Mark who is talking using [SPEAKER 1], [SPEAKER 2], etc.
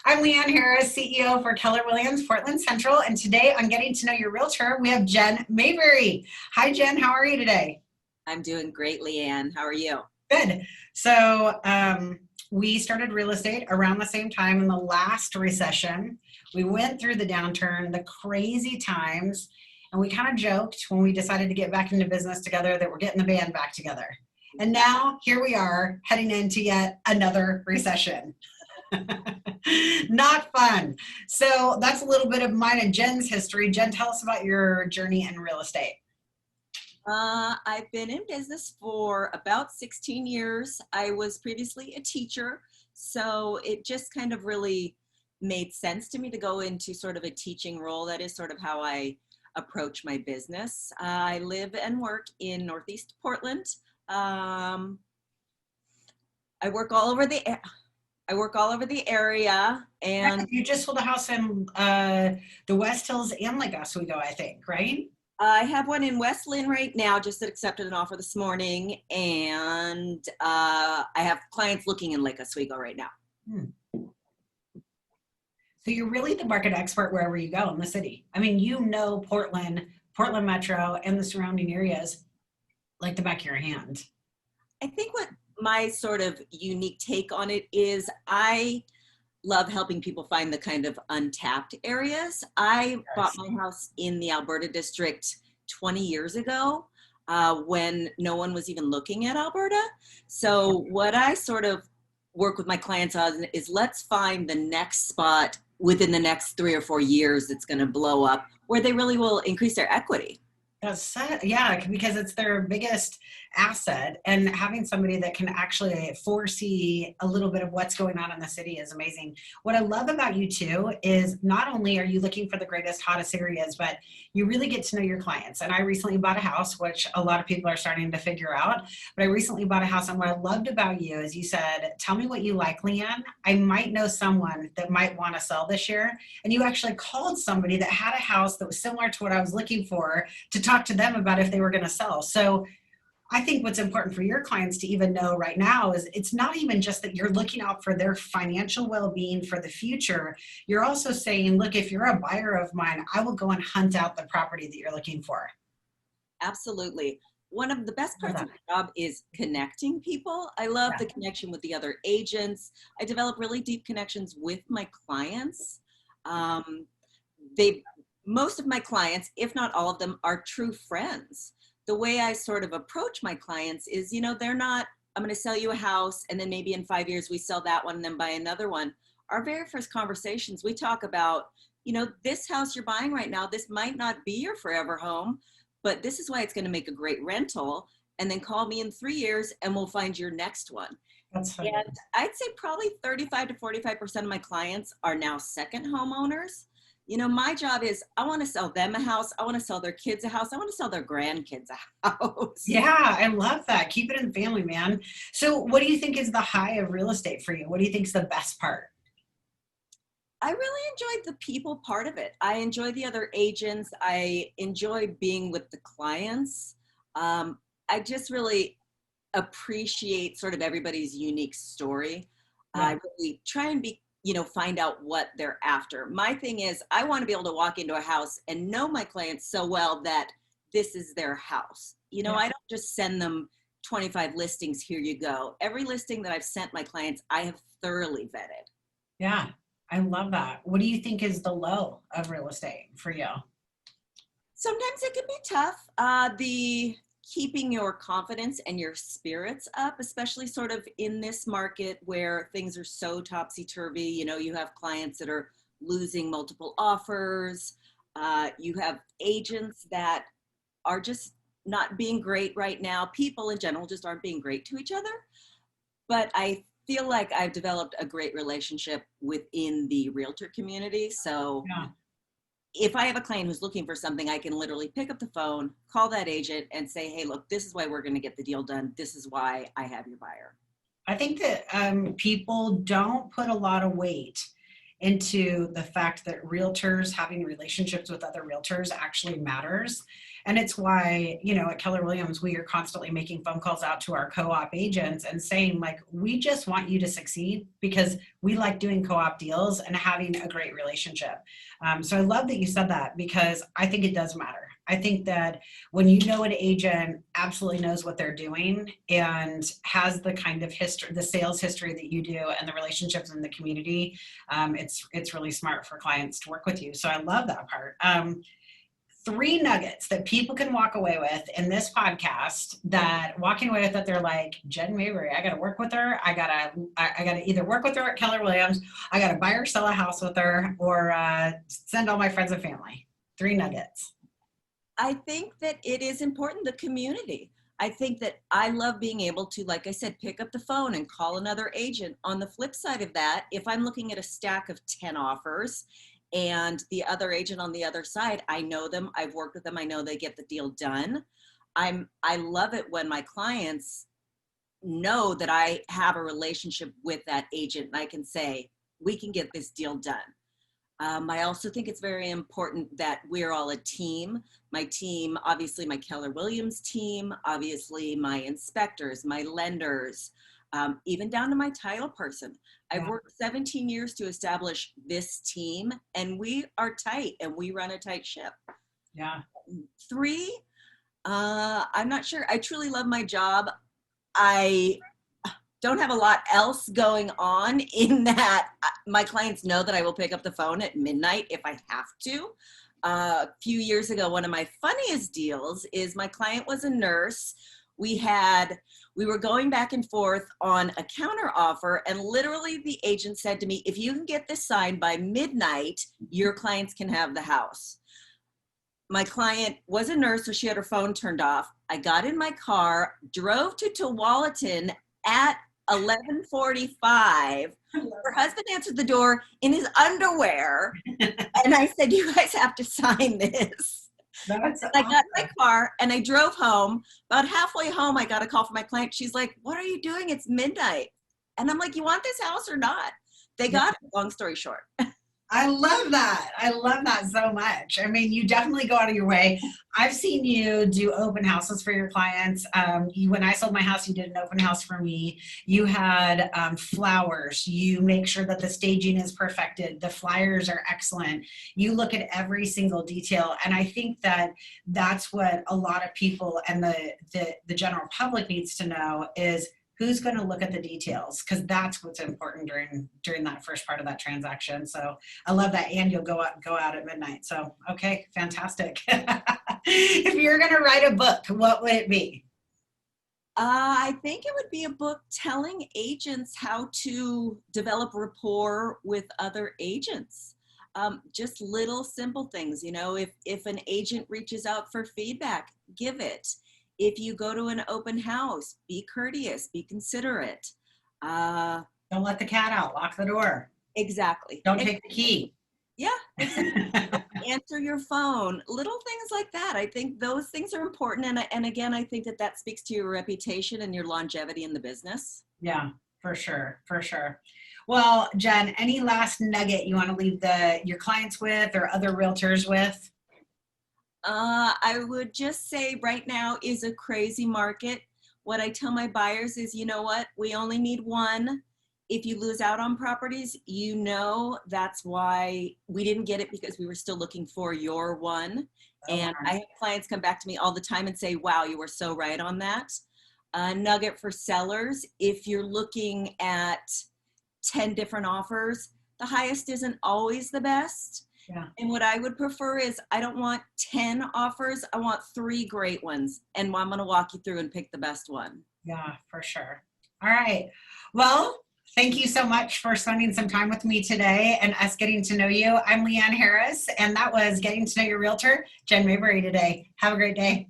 [SPEAKER 1] I'm Leanne Harris, CEO for Keller Williams, Portland Central, and today on Getting to Know Your Realtor, we have Jen Mabry. Hi, Jen. How are you today?
[SPEAKER 2] I'm doing great, Leanne. How are you?
[SPEAKER 1] Good. So we started real estate around the same time in the last recession. We went through the downturn, the crazy times, and we kind of joked when we decided to get back into business together that we're getting the band back together. And now here we are heading into yet another recession. Not fun. So that's a little bit of mine and Jen's history. Jen, tell us about your journey in real estate.
[SPEAKER 2] I've been in business for about 16 years. I was previously a teacher, so it just kind of really made sense to me to go into sort of a teaching role. That is sort of how I approach my business. I live and work in Northeast Portland. I work all over the area, and
[SPEAKER 1] You just sold a house in the West Hills and Lake Oswego, I think, right?
[SPEAKER 2] I have one in West Lynn right now, just accepted an offer this morning, and I have clients looking in Lake Oswego right now.
[SPEAKER 1] So you're really the market expert wherever you go in the city. I mean, you know Portland Metro, and the surrounding areas like the back of your hand.
[SPEAKER 2] I think what my sort of unique take on it is I love helping people find the kind of untapped areas. I bought my house in the Alberta district 20 years ago when no one was even looking at Alberta. So what I sort of work with my clients on is let's find the next spot within the next 3 or 4 years that's going to blow up where they really will increase their equity.
[SPEAKER 1] Yeah, because it's their biggest asset, and having somebody that can actually foresee a little bit of what's going on in the city is amazing. What I love about you too is not only are you looking for the greatest, hottest areas, but you really get to know your clients. And I recently bought a house, which a lot of people are starting to figure out, but I recently bought a house, and what I loved about you is you said, tell me what you like, Leanne. I might know someone that might want to sell this year. And you actually called somebody that had a house that was similar to what I was looking for to talk to them about if they were going to sell. So I think what's important for your clients to even know right now is it's not even just that you're looking out for their financial well-being for the future. You're also saying, look, if you're a buyer of mine, I will go and hunt out the property that you're looking for.
[SPEAKER 2] Absolutely. One of the best parts of my job is connecting people. I love the connection with the other agents. I develop really deep connections with my clients. Most of my clients, if not all of them, are true friends. The way I sort of approach my clients is, they're not, I'm going to sell you a house and then maybe in 5 years we sell that one and then buy another one. Our very first conversations, we talk about, this house you're buying right now, this might not be your forever home, but this is why it's going to make a great rental. And then call me in 3 years and we'll find your next one.
[SPEAKER 1] That's funny.
[SPEAKER 2] And I'd say probably 35 to 45% of my clients are now second homeowners. My job is I want to sell them a house. I want to sell their kids a house. I want to sell their grandkids a house.
[SPEAKER 1] Yeah, I love that. Keep it in the family, man. So what do you think is the high of real estate for you? What do you think is the best part?
[SPEAKER 2] I really enjoyed the people part of it. I enjoy the other agents. I enjoy being with the clients. I just really appreciate sort of everybody's unique story. Yeah. I really try and find out what they're after. My thing is I want to be able to walk into a house and know my clients so well that this is their house. I don't just send them 25 listings, here you go. Every listing that I've sent my clients, I have thoroughly vetted.
[SPEAKER 1] Yeah, I love that. What do you think is the low of real estate for you?
[SPEAKER 2] Sometimes it can be tough. Keeping your confidence and your spirits up, especially sort of in this market where things are so topsy-turvy. You have clients that are losing multiple offers. You have agents that are just not being great right now. People in general just aren't being great to each other. But I feel like I've developed a great relationship within the realtor community. So if I have a client who's looking for something, I can literally pick up the phone, call that agent and say, hey, look, this is why we're going to get the deal done. This is why I have your buyer.
[SPEAKER 1] I think that people don't put a lot of weight into the fact that realtors having relationships with other realtors actually matters. And it's why, at Keller Williams, we are constantly making phone calls out to our co-op agents and saying, like, we just want you to succeed because we like doing co-op deals and having a great relationship. So I love that you said that, because I think it does matter. I think that when you know an agent absolutely knows what they're doing and has the kind of history, the sales history that you do, and the relationships in the community, it's really smart for clients to work with you. So I love that part. 3 nuggets that people can walk away with in this podcast, that walking away with that they're like, Jen Mabry, I got to work with her. I gotta either work with her at Keller Williams, I got to buy or sell a house with her, or send all my friends and family. 3 nuggets.
[SPEAKER 2] I think that it is important, the community. I think that I love being able to, like I said, pick up the phone and call another agent. On the flip side of that, if I'm looking at a stack of 10 offers and the other agent on the other side, I know them, I've worked with them, I know they get the deal done. I love it when my clients know that I have a relationship with that agent and I can say, we can get this deal done. I also think it's very important that we're all a team. My team, obviously my Keller Williams team, obviously my inspectors, my lenders, even down to my title person. I've worked 17 years to establish this team, and we are tight and we run a tight ship.
[SPEAKER 1] Yeah.
[SPEAKER 2] 3, I'm not sure. I truly love my job. I don't have a lot else going on, in that my clients know that I will pick up the phone at midnight if I have to. A few years ago, one of my funniest deals is my client was a nurse. We were going back and forth on a counter offer, and literally the agent said to me, if you can get this signed by midnight, your clients can have the house. My client was a nurse, so she had her phone turned off. I got in my car, drove to Tualatin at 11:45. Her husband answered the door in his underwear, and I said, you guys have to sign this.
[SPEAKER 1] That's
[SPEAKER 2] I got in my car and I drove home. About halfway home, I got a call from my client. She's like, what are you doing? It's midnight. And I'm like, you want this house or not? They got it, long story short.
[SPEAKER 1] I love that. I love that so much. I mean, you definitely go out of your way. I've seen you do open houses for your clients. When I sold my house, you did an open house for me. You had flowers. You make sure that the staging is perfected. The flyers are excellent. You look at every single detail. And I think that that's what a lot of people and the general public needs to know is, who's going to look at the details, because that's what's important during that first part of that transaction. So I love that. And you'll go out at midnight. So, okay, fantastic. If you're going to write a book, what would it be?
[SPEAKER 2] I think it would be a book telling agents how to develop rapport with other agents. Just little simple things, if an agent reaches out for feedback, give it. If you go to an open house, be courteous, be considerate.
[SPEAKER 1] Don't let the cat out, lock the door.
[SPEAKER 2] Exactly.
[SPEAKER 1] Don't take the key.
[SPEAKER 2] Yeah. Exactly. Answer your phone, little things like that. I think those things are important. And again, I think that speaks to your reputation and your longevity in the business.
[SPEAKER 1] Yeah, for sure. For sure. Well, Jen, any last nugget you want to leave your clients with or other realtors with?
[SPEAKER 2] I would just say right now is a crazy market. What I tell my buyers is, you know what? We only need one. If you lose out on properties, that's why we didn't get it, because we were still looking for your one. And I have clients come back to me all the time and say, wow, you were so right on that. Nugget for sellers, if you're looking at 10 different offers, the highest isn't always the best.
[SPEAKER 1] Yeah.
[SPEAKER 2] And what I would prefer is, I don't want 10 offers. I want 3 great ones. And I'm going to walk you through and pick the best one.
[SPEAKER 1] Yeah, for sure. All right. Well, thank you so much for spending some time with me today and us getting to know you. I'm Leanne Harris, and that was Getting to Know Your Realtor, Jen Mabry today. Have a great day.